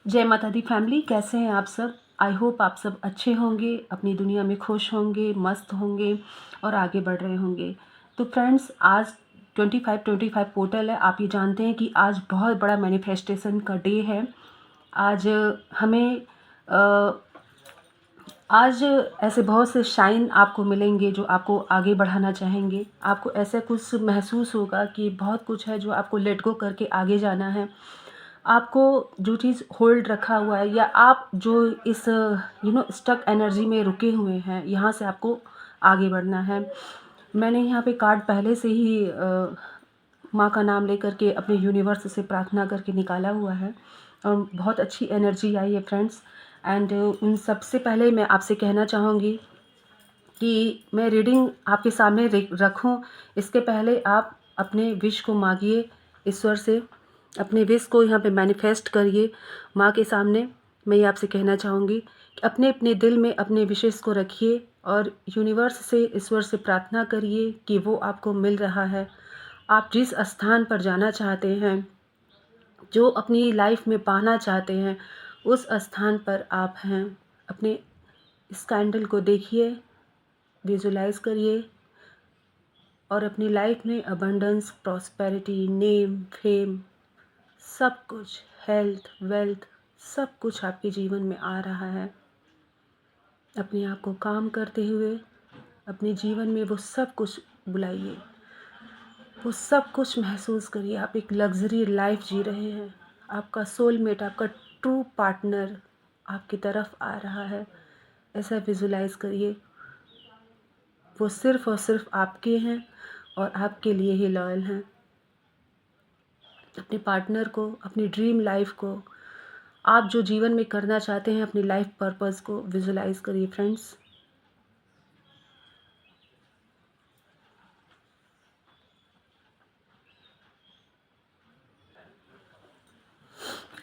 जय माता दी फैमिली, कैसे हैं आप सब। आई होप आप सब अच्छे होंगे, अपनी दुनिया में खुश होंगे, मस्त होंगे और आगे बढ़ रहे होंगे। तो फ्रेंड्स, आज 25/25 पोर्टल है। आप ये जानते हैं कि आज बहुत बड़ा मैनिफेस्टेशन का डे है। आज हमें आज ऐसे बहुत से शाइन आपको मिलेंगे जो आपको आगे बढ़ाना चाहेंगे। आपको ऐसा कुछ महसूस होगा कि बहुत कुछ है जो आपको लेट गो करके आगे जाना है। आपको जो चीज़ होल्ड रखा हुआ है या आप जो इस स्टक एनर्जी में रुके हुए हैं, यहाँ से आपको आगे बढ़ना है। मैंने यहाँ पे कार्ड पहले से ही माँ का नाम लेकर के अपने यूनिवर्स से प्रार्थना करके निकाला हुआ है और बहुत अच्छी एनर्जी आई है फ्रेंड्स। एंड उन सबसे पहले मैं आपसे कहना चाहूँगी कि मैं रीडिंग आपके सामने रखूं, इसके पहले आप अपने विश को मांगिए ईश्वर से। अपने विश को यहाँ पे मैनिफेस्ट करिए माँ के सामने। मैं ये आपसे कहना चाहूँगी कि अपने अपने दिल में अपने विशेष को रखिए और यूनिवर्स से, ईश्वर से प्रार्थना करिए कि वो आपको मिल रहा है। आप जिस स्थान पर जाना चाहते हैं, जो अपनी लाइफ में पाना चाहते हैं, उस स्थान पर आप हैं। अपने इस कैंडल को देखिए, विजुलाइज करिए और अपनी लाइफ में अबंडेंस, प्रॉस्पेरिटी, नेम, फेम, सब कुछ, हेल्थ, वेल्थ, सब कुछ आपके जीवन में आ रहा है। अपने आप को काम करते हुए अपने जीवन में वो सब कुछ बुलाइए, वो सब कुछ महसूस करिए। आप एक लग्जरी लाइफ जी रहे हैं। आपका सोलमेट, आपका ट्रू पार्टनर आपकी तरफ आ रहा है। ऐसा विजुलाइज करिए। वो सिर्फ़ और सिर्फ आपके हैं और आपके लिए ही लॉयल हैं। अपने पार्टनर को, अपनी ड्रीम लाइफ को, आप जो जीवन में करना चाहते हैं, अपनी लाइफ पर्पस को विजुलाइज करिए फ्रेंड्स।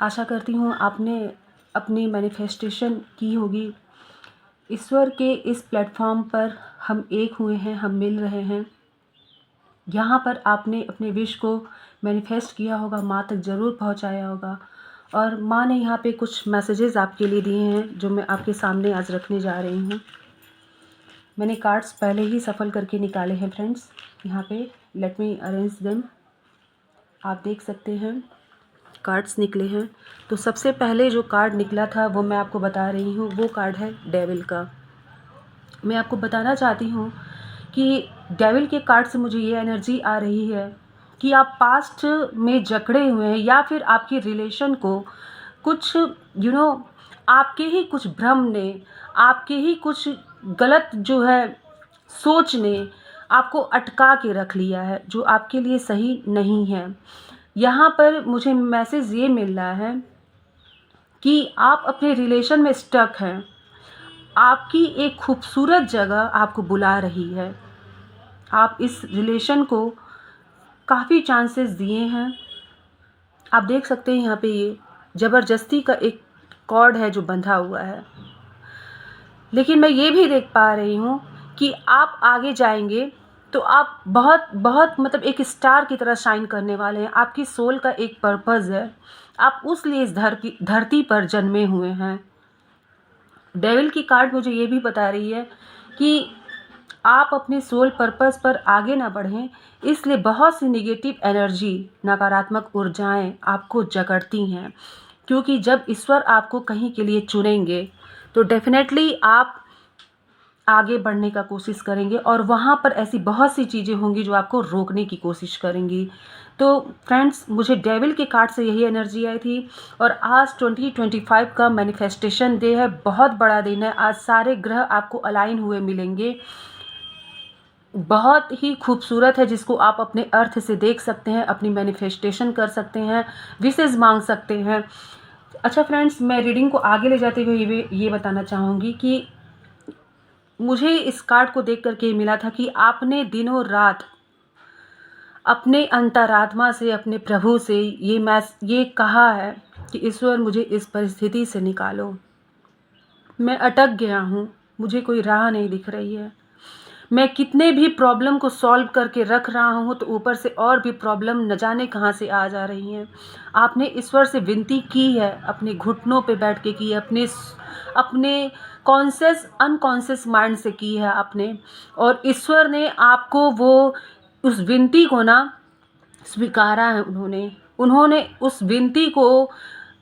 आशा करती हूँ आपने अपनी मैनिफेस्टेशन की होगी। ईश्वर के इस प्लेटफॉर्म पर हम एक हुए हैं, हम मिल रहे हैं। यहाँ पर आपने अपने विश को मैनिफेस्ट किया होगा, माँ तक ज़रूर पहुँचाया होगा और माँ ने यहाँ पे कुछ मैसेजेस आपके लिए दिए हैं जो मैं आपके सामने आज रखने जा रही हूँ। मैंने कार्ड्स पहले ही सफल करके निकाले हैं फ्रेंड्स। यहाँ पे लेट मी अरेंज देम। आप देख सकते हैं कार्ड्स निकले हैं। तो सबसे पहले जो कार्ड निकला था वो मैं आपको बता रही हूँ। वो कार्ड है डेविल का। मैं आपको बताना चाहती हूँ कि डेविल के कार्ड से मुझे ये एनर्जी आ रही है कि आप पास्ट में जकड़े हुए हैं या फिर आपकी रिलेशन को कुछ आपके ही कुछ भ्रम ने, आपके ही कुछ गलत जो है सोच ने आपको अटका के रख लिया है, जो आपके लिए सही नहीं है। यहाँ पर मुझे मैसेज ये मिल रहा है कि आप अपने रिलेशन में स्टक हैं। आपकी एक खूबसूरत जगह आपको बुला रही है। आप इस रिलेशन को काफ़ी चांसेस दिए हैं। आप देख सकते हैं यहाँ पे ये ज़बरदस्ती का एक कॉर्ड है जो बंधा हुआ है। लेकिन मैं ये भी देख पा रही हूँ कि आप आगे जाएंगे तो आप बहुत बहुत मतलब एक स्टार की तरह शाइन करने वाले हैं। आपकी सोल का एक पर्पज़ है। आप उस लिए इस धरती पर जन्मे हुए हैं। डेविल की कार्ड मुझे ये भी बता रही है कि आप अपने सोल पर्पस पर आगे ना बढ़ें, इसलिए बहुत सी नेगेटिव एनर्जी, नकारात्मक ऊर्जाएं आपको जकड़ती हैं। क्योंकि जब ईश्वर आपको कहीं के लिए चुनेंगे तो डेफिनेटली आप आगे बढ़ने का कोशिश करेंगे और वहाँ पर ऐसी बहुत सी चीज़ें होंगी जो आपको रोकने की कोशिश करेंगी। तो फ्रेंड्स, मुझे डेविल के कार्ड से यही एनर्जी आई थी और आज 2025 का मैनिफेस्टेशन डे है। बहुत बड़ा दिन है। आज सारे ग्रह आपको अलाइन हुए मिलेंगे। बहुत ही खूबसूरत है, जिसको आप अपने अर्थ से देख सकते हैं, अपनी मैनिफेस्टेशन कर सकते हैं, विशेष मांग सकते हैं। अच्छा फ्रेंड्स, मैं रीडिंग को आगे ले जाते हुए ये बताना चाहूँगी कि मुझे इस कार्ड को देख करके मिला था कि आपने दिनों रात अपने अंतरात्मा से, अपने प्रभु से ये कहा है कि ईश्वर मुझे इस परिस्थिति से निकालो। मैं अटक गया हूँ, मुझे कोई राह नहीं दिख रही है। मैं कितने भी प्रॉब्लम को सॉल्व करके रख रहा हूँ तो ऊपर से और भी प्रॉब्लम न जाने कहाँ से आ जा रही हैं। आपने ईश्वर से विनती की है, अपने घुटनों पे बैठ के की है, अपने कॉन्शियस अनकॉन्शियस माइंड से की है आपने, और ईश्वर ने आपको वो उस विनती को ना स्वीकारा है। उन्होंने उस विनती को,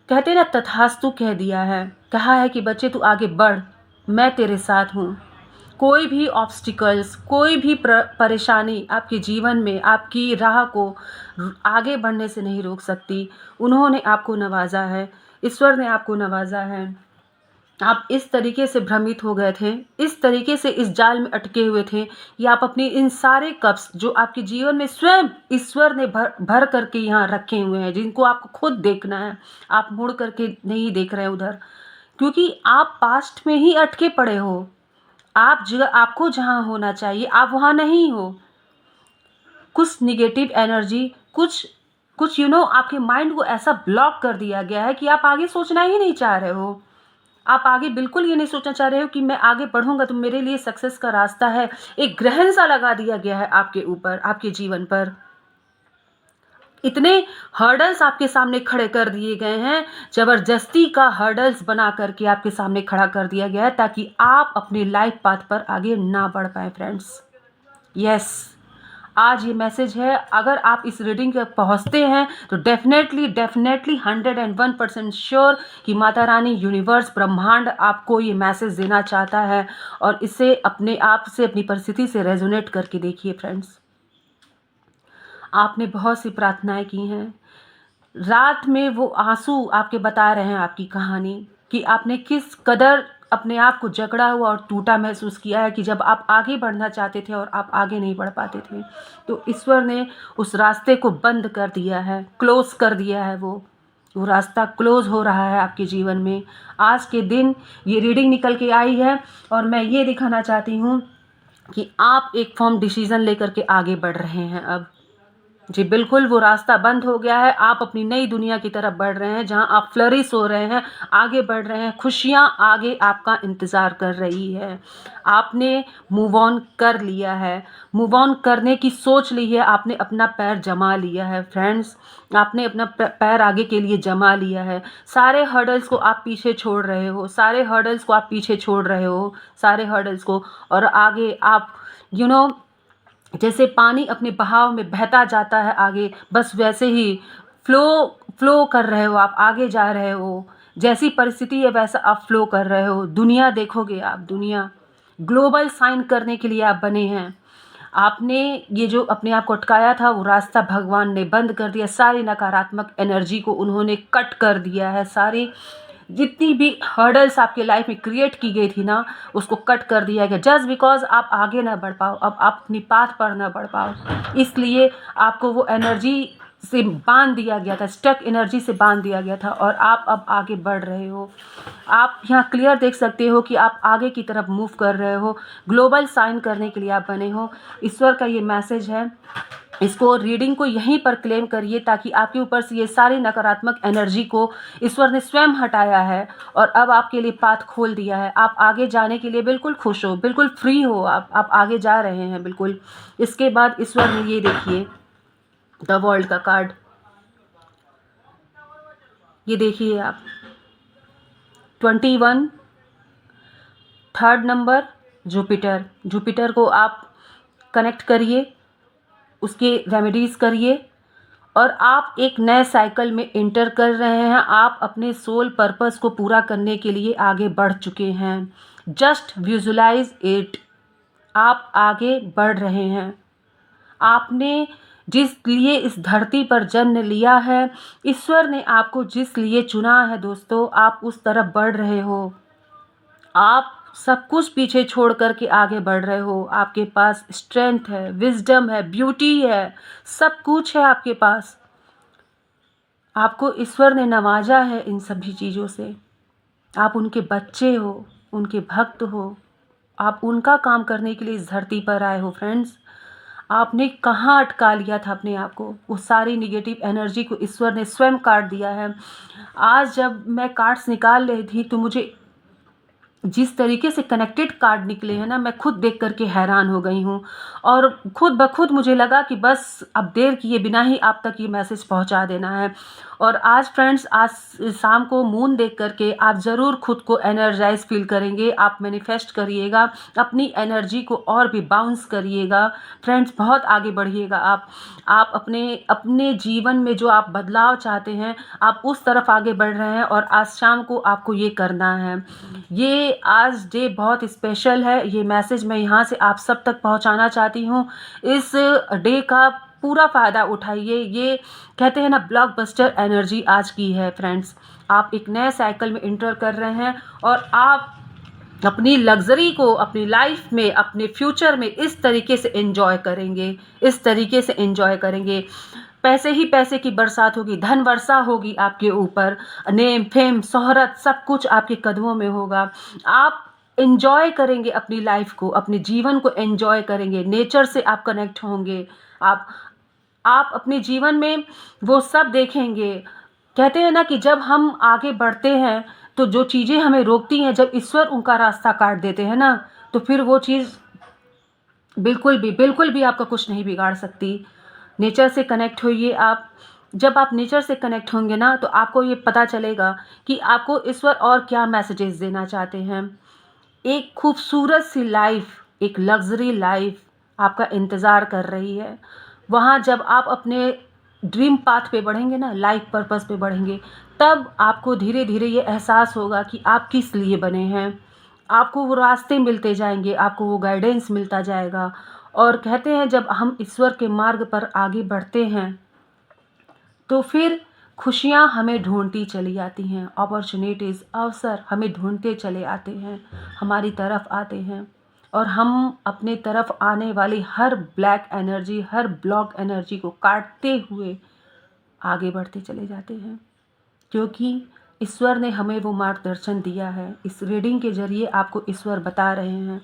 कहते ना, तथास्तु कह दिया है। कहा है कि बच्चे तू आगे बढ़, मैं तेरे साथ हूँ। कोई भी ऑब्स्टिकल्स, कोई भी परेशानी आपके जीवन में आपकी राह को आगे बढ़ने से नहीं रोक सकती। उन्होंने आपको नवाजा है, ईश्वर ने आपको नवाजा है। आप इस तरीके से भ्रमित हो गए थे, इस तरीके से इस जाल में अटके हुए थे कि आप अपनी इन सारे कप्स जो आपके जीवन में स्वयं ईश्वर ने भर करके यहाँ रखे हुए हैं, जिनको आपको खुद देखना है, आप मुड़ करके नहीं देख रहे हैं उधर, क्योंकि आप पास्ट में ही अटके पड़े हो। आपको जहाँ होना चाहिए आप वहाँ नहीं हो। कुछ निगेटिव एनर्जी, कुछ आपके माइंड को ऐसा ब्लॉक कर दिया गया है कि आप आगे सोचना ही नहीं चाह रहे हो। आप आगे बिल्कुल ये नहीं सोचना चाह रहे हो कि मैं आगे बढ़ूंगा तो मेरे लिए सक्सेस का रास्ता है। एक ग्रहण सा लगा दिया गया है आपके ऊपर, आपके जीवन पर। इतने हर्डल्स आपके सामने खड़े कर दिए गए हैं, जबरदस्ती का हर्डल्स बना करके आपके सामने खड़ा कर दिया गया है, ताकि आप अपने लाइफ पाथ पर आगे ना बढ़ पाए फ्रेंड्स। यस, आज ये मैसेज है। अगर आप इस रीडिंग तक पहुंचते हैं तो डेफिनेटली 101% श्योर कि माता रानी, यूनिवर्स, ब्रह्मांड आपको ये मैसेज देना चाहता है, और इसे अपने आप से, अपनी परिस्थिति से रेजोनेट करके देखिए फ्रेंड्स। आपने बहुत सी प्रार्थनाएं की हैं, रात में वो आंसू आपके बता रहे हैं आपकी कहानी, कि आपने किस कदर अपने आप को जकड़ा हुआ और टूटा महसूस किया है, कि जब आप आगे बढ़ना चाहते थे और आप आगे नहीं बढ़ पाते थे, तो ईश्वर ने उस रास्ते को बंद कर दिया है, क्लोज कर दिया है। वो रास्ता क्लोज हो रहा है आपके जीवन में। आज के दिन ये रीडिंग निकल के आई है, और मैं ये दिखाना चाहती हूँ कि आप एक फर्म डिसीजन लेकर के आगे बढ़ रहे हैं। अब जी बिल्कुल, वो रास्ता बंद हो गया है। आप अपनी नई दुनिया की तरफ बढ़ रहे हैं, जहां आप फ्लरिश हो रहे हैं, आगे बढ़ रहे हैं। खुशियां आगे आपका इंतज़ार कर रही है। आपने मूव ऑन कर लिया है, मूव ऑन करने की सोच ली है, आपने अपना पैर जमा लिया है फ्रेंड्स। आपने अपना पैर आगे के लिए जमा लिया है। सारे हर्डल्स को आप पीछे छोड़ रहे हो, सारे हर्डल्स को आप पीछे छोड़ रहे हो, सारे हर्डल्स को, और आगे आप जैसे पानी अपने बहाव में बहता जाता है आगे, बस वैसे ही फ्लो कर रहे हो, आप आगे जा रहे हो। जैसी परिस्थिति है वैसा आप फ्लो कर रहे हो। दुनिया देखोगे आप, दुनिया ग्लोबल साइन करने के लिए आप बने हैं। आपने ये जो अपने आप को अटकाया था, वो रास्ता भगवान ने बंद कर दिया। सारी नकारात्मक एनर्जी को उन्होंने कट कर दिया है। सारी जितनी भी हर्डल्स आपके लाइफ में क्रिएट की गई थी ना, उसको कट कर दिया गया, जस्ट बिकॉज आप आगे ना बढ़ पाओ, अब आप अपनी पाथ पर ना बढ़ पाओ, इसलिए आपको वो एनर्जी से बांध दिया गया था, स्टक एनर्जी से बांध दिया गया था, और आप अब आगे बढ़ रहे हो। आप यहाँ क्लियर देख सकते हो कि आप आगे की तरफ मूव कर रहे हो। ग्लोबल साइन करने के लिए आप बने हो। ईश्वर का ये मैसेज है। इसको, रीडिंग को यहीं पर क्लेम करिए, ताकि आपके ऊपर से ये सारी नकारात्मक एनर्जी को ईश्वर ने स्वयं हटाया है, और अब आपके लिए पाथ खोल दिया है। आप आगे जाने के लिए बिल्कुल खुश हो, बिल्कुल फ्री हो, आप आगे जा रहे हैं बिल्कुल। इसके बाद ईश्वर ने ये देखिए द वर्ल्ड का कार्ड, ये देखिए आप 21, थर्ड नंबर, जुपिटर को आप कनेक्ट करिए, उसके रेमेडीज़ करिए, और आप एक नए साइकिल में एंटर कर रहे हैं। आप अपने सोल पर्पस को पूरा करने के लिए आगे बढ़ चुके हैं। जस्ट विजुलाइज इट, आप आगे बढ़ रहे हैं। आपने जिस लिए इस धरती पर जन्म लिया है, ईश्वर ने आपको जिस लिए चुना है दोस्तों, आप उस तरफ बढ़ रहे हो। आप सब कुछ पीछे छोड़ करके आगे बढ़ रहे हो। आपके पास स्ट्रेंथ है, विजडम है, ब्यूटी है, सब कुछ है आपके पास। आपको ईश्वर ने नवाजा है इन सभी चीज़ों से। आप उनके बच्चे हो, उनके भक्त हो। आप उनका काम करने के लिए इस धरती पर आए हो फ्रेंड्स। आपने कहाँ अटका लिया था अपने आप को? वो सारी निगेटिव एनर्जी को ईश्वर ने स्वयं काट दिया है। आज जब मैं कार्ड्स निकाल रही थी तो मुझे जिस तरीके से कनेक्टेड कार्ड निकले हैं ना, मैं खुद देख करके हैरान हो गई हूँ और खुद ब खुद मुझे लगा कि बस अब देर किए बिना ही आप तक ये मैसेज पहुँचा देना है। और आज फ्रेंड्स, आज शाम को मून देख करके आप ज़रूर खुद को एनर्जाइज फील करेंगे। आप मैनिफेस्ट करिएगा, अपनी एनर्जी को और भी बाउंस करिएगा फ्रेंड्स, बहुत आगे बढ़िएगा आप अपने अपने जीवन में जो आप बदलाव चाहते हैं, आप उस तरफ आगे बढ़ रहे हैं और आज शाम को आपको ये करना है। ये आज डे बहुत स्पेशल है, ये मैसेज मैं यहाँ से आप सब तक पहुँचाना चाहती हूँ। इस डे का पूरा फ़ायदा उठाइए। ये कहते हैं ना, ब्लॉकबस्टर एनर्जी आज की है फ्रेंड्स। आप एक नए साइकिल में इंटर कर रहे हैं और आप अपनी लग्ज़री को अपनी लाइफ में, अपने फ्यूचर में इस तरीके से एंजॉय करेंगे, इस तरीके से एंजॉय करेंगे। पैसे ही पैसे की बरसात होगी, धन वर्षा होगी आपके ऊपर, नेम फेम शोहरत सब कुछ आपके कदमों में होगा। आप एंजॉय करेंगे अपनी लाइफ को, अपने जीवन को एंजॉय करेंगे, नेचर से आप कनेक्ट होंगे। आप अपने जीवन में वो सब देखेंगे। कहते हैं ना कि जब हम आगे बढ़ते हैं तो जो चीज़ें हमें रोकती हैं, जब ईश्वर उनका रास्ता काट देते हैं ना, तो फिर वो चीज़ बिल्कुल भी आपका कुछ नहीं बिगाड़ सकती। नेचर से कनेक्ट होइए आप। जब आप नेचर से कनेक्ट होंगे ना, तो आपको ये पता चलेगा कि आपको ईश्वर और क्या मैसेजेस देना चाहते हैं। एक खूबसूरत सी लाइफ, एक लग्ज़री लाइफ आपका इंतज़ार कर रही है। वहाँ जब आप अपने ड्रीम पाथ पे बढ़ेंगे ना, लाइफ पर्पस पे बढ़ेंगे, तब आपको धीरे धीरे ये एहसास होगा कि आप किस लिए बने हैं। आपको वो रास्ते मिलते जाएंगे, आपको वो गाइडेंस मिलता जाएगा। और कहते हैं, जब हम ईश्वर के मार्ग पर आगे बढ़ते हैं तो फिर खुशियाँ हमें ढूंढती चली आती हैं, अपॉर्चुनिटीज़, अवसर हमें ढूंढते चले आते हैं, हमारी तरफ आते हैं। और हम अपने तरफ आने वाली हर ब्लैक एनर्जी, हर ब्लॉक एनर्जी को काटते हुए आगे बढ़ते चले जाते हैं, क्योंकि ईश्वर ने हमें वो मार्गदर्शन दिया है। इस रीडिंग के ज़रिए आपको ईश्वर बता रहे हैं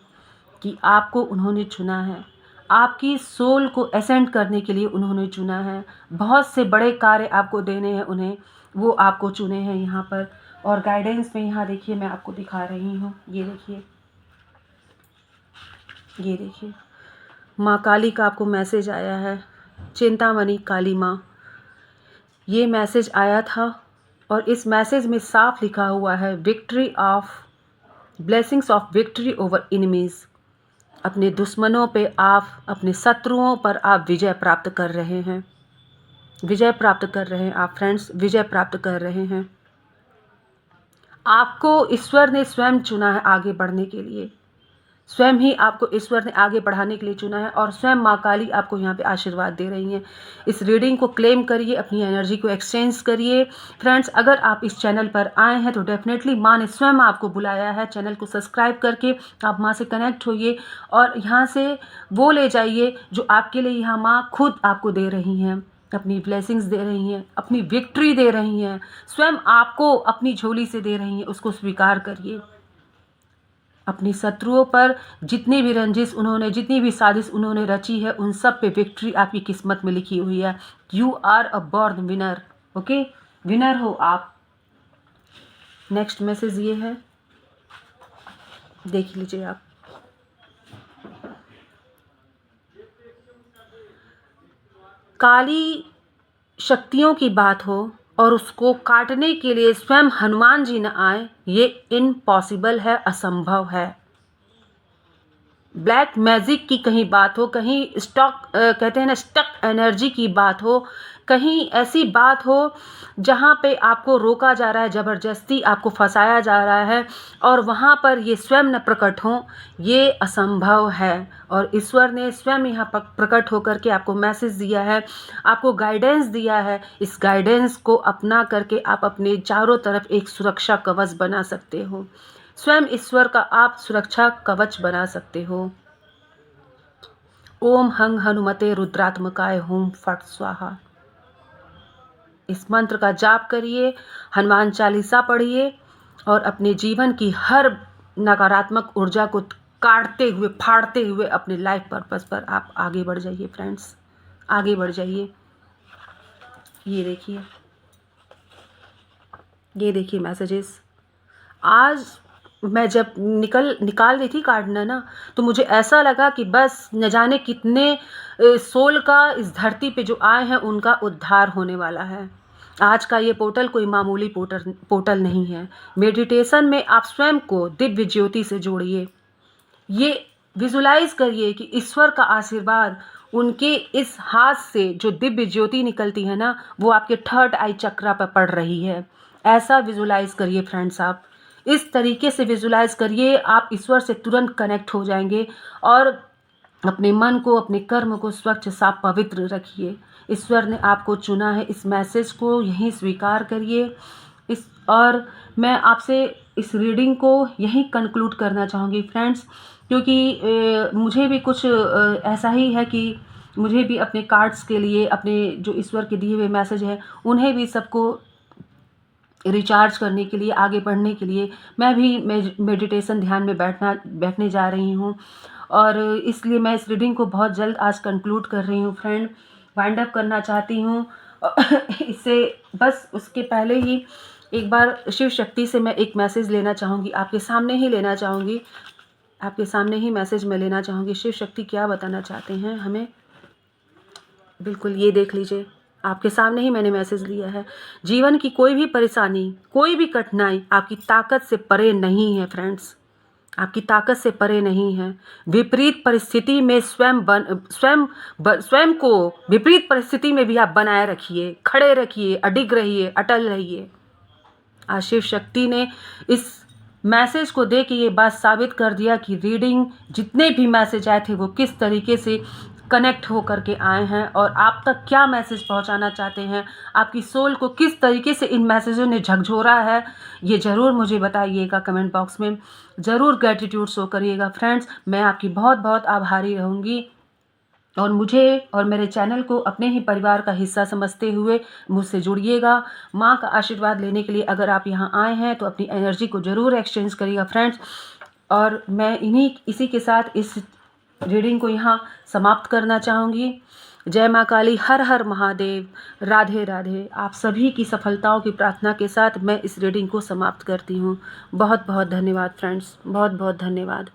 कि आपको उन्होंने चुना है, आपकी सोल को असेंड करने के लिए उन्होंने चुना है। बहुत से बड़े कार्य आपको देने हैं उन्हें, वो आपको चुने हैं यहाँ पर। और गाइडेंस में यहाँ देखिए, मैं आपको दिखा रही हूँ, ये देखिए, ये देखिए, माँ काली का आपको मैसेज आया है, चिंतामणि काली माँ, ये मैसेज आया था। और इस मैसेज में साफ लिखा हुआ है, victory of blessings of victory over enemies. अपने दुश्मनों पे आप, अपने शत्रुओं पर आप विजय प्राप्त कर रहे हैं, विजय प्राप्त कर रहे हैं आप फ्रेंड्स, विजय प्राप्त कर रहे हैं। आपको ईश्वर ने स्वयं चुना है आगे बढ़ने के लिए, स्वयं ही आपको ईश्वर ने आगे बढ़ाने के लिए चुना है। और स्वयं माँ काली आपको यहाँ पे आशीर्वाद दे रही हैं। इस रीडिंग को क्लेम करिए, अपनी एनर्जी को एक्सचेंज करिए फ्रेंड्स। अगर आप इस चैनल पर आए हैं तो डेफिनेटली माँ ने स्वयं आपको बुलाया है। चैनल को सब्सक्राइब करके आप माँ से कनेक्ट होइए और यहाँ से वो ले जाइए जो आपके लिए यहाँ माँ खुद आपको दे रही हैं, अपनी ब्लेसिंग्स दे रही हैं, अपनी विक्ट्री दे रही हैं, स्वयं आपको अपनी झोली से दे रही हैं। उसको स्वीकार करिए। अपनी शत्रुओं पर जितनी भी रंजिश उन्होंने, जितनी भी साजिश उन्होंने रची है, उन सब पे विक्ट्री आपकी किस्मत में लिखी हुई है। You are a born winner, okay, winner हो आप। नेक्स्ट मैसेज ये है, देख लीजिए आप। काली शक्तियों की बात हो और उसको काटने के लिए स्वयं हनुमान जी न आए, ये इम्पॉसिबल है, असंभव है। ब्लैक मैजिक की कहीं बात हो, कहीं स्टॉक कहते हैं ना, स्टक एनर्जी की बात हो, कहीं ऐसी बात हो जहाँ पे आपको रोका जा रहा है, ज़बरदस्ती आपको फंसाया जा रहा है और वहाँ पर ये स्वयं न प्रकट हों, ये असंभव है। और ईश्वर ने स्वयं यहाँ पर प्रकट होकर के आपको मैसेज दिया है, आपको गाइडेंस दिया है। इस गाइडेंस को अपना करके आप अपने चारों तरफ एक सुरक्षा कवच बना सकते हो, स्वयं ईश्वर का आप सुरक्षा कवच बना सकते हो। ओम हंग हनुमते रुद्रात्मकाय हुम फट स्वाहा, इस मंत्र का जाप करिए, हनुमान चालीसा पढ़िए और अपने जीवन की हर नकारात्मक ऊर्जा को काटते हुए, फाड़ते हुए अपने लाइफ पर्पस पर आप आगे बढ़ जाइए फ्रेंड्स, आगे बढ़ जाइए। ये देखिए, ये देखिए मैसेजेस। आज मैं जब निकाल रही थी कार्ड ना, तो मुझे ऐसा लगा कि बस न जाने कितने सोल का इस धरती पे जो आए हैं उनका उद्धार होने वाला है। आज का ये पोर्टल कोई मामूली पोर्टल नहीं है। मेडिटेशन में आप स्वयं को दिव्य ज्योति से जोड़िए। ये विजुलाइज करिए कि ईश्वर का आशीर्वाद उनके इस हाथ से जो दिव्य ज्योति निकलती है ना, वो आपके थर्ड आई चक्रा पर पड़ रही है। ऐसा विजुलाइज करिए फ्रेंड्स, आप इस तरीके से विजुलाइज करिए, आप ईश्वर से तुरंत कनेक्ट हो जाएंगे। और अपने मन को, अपने कर्म को स्वच्छ साफ पवित्र रखिए। ईश्वर ने आपको चुना है, इस मैसेज को यहीं स्वीकार करिए। और मैं आपसे इस रीडिंग को यहीं कंक्लूड करना चाहूँगी फ्रेंड्स, क्योंकि मुझे भी कुछ ऐसा ही है कि मुझे भी अपने कार्ड्स के लिए, अपने जो ईश्वर के दिए हुए मैसेज हैं उन्हें भी सबको रिचार्ज करने के लिए, आगे बढ़ने के लिए मैं भी मेडिटेशन ध्यान में बैठने जा रही हूँ। और इसलिए मैं इस रीडिंग को बहुत जल्द आज कंक्लूड कर रही हूँ फ्रेंड, वाइंड अप करना चाहती हूँ। इससे बस उसके पहले ही एक बार शिव शक्ति से मैं एक मैसेज लेना चाहूँगी, आपके सामने ही लेना चाहूँगी, आपके सामने ही मैसेज मैं लेना चाहूँगी। शिव शक्ति क्या बताना चाहते हैं हमें, बिल्कुल ये देख लीजिए, आपके सामने ही मैंने मैसेज लिया है। जीवन की कोई भी परेशानी, कोई भी कठिनाई आपकी ताकत से परे नहीं है फ्रेंड्स, आपकी ताकत से परे नहीं है। विपरीत परिस्थिति में स्वयं को विपरीत परिस्थिति में भी आप बनाए रखिए, खड़े रखिए, अडिग रहिए, अटल रहिए। आज शिव शक्ति ने इस मैसेज को दे के ये बात साबित कर दिया कि रीडिंग, जितने भी मैसेज आए थे वो किस तरीके से कनेक्ट हो करके आए हैं और आप तक क्या मैसेज पहुंचाना चाहते हैं, आपकी सोल को किस तरीके से इन मैसेजों ने झकझोरा है, ये ज़रूर मुझे बताइएगा कमेंट बॉक्स में, ज़रूर ग्रेटिट्यूड शो करिएगा फ्रेंड्स। मैं आपकी बहुत बहुत आभारी रहूँगी और मुझे और मेरे चैनल को अपने ही परिवार का हिस्सा समझते हुए मुझसे जुड़िएगा। माँ का आशीर्वाद लेने के लिए अगर आप यहाँ आए हैं तो अपनी एनर्जी को ज़रूर एक्सचेंज करिएगा फ्रेंड्स। और मैं इसी के साथ इस रीडिंग को यहाँ समाप्त करना चाहूँगी। जय माँ काली, हर हर महादेव, राधे राधे। आप सभी की सफलताओं की प्रार्थना के साथ मैं इस रीडिंग को समाप्त करती हूँ। बहुत बहुत धन्यवाद फ्रेंड्स, बहुत बहुत धन्यवाद।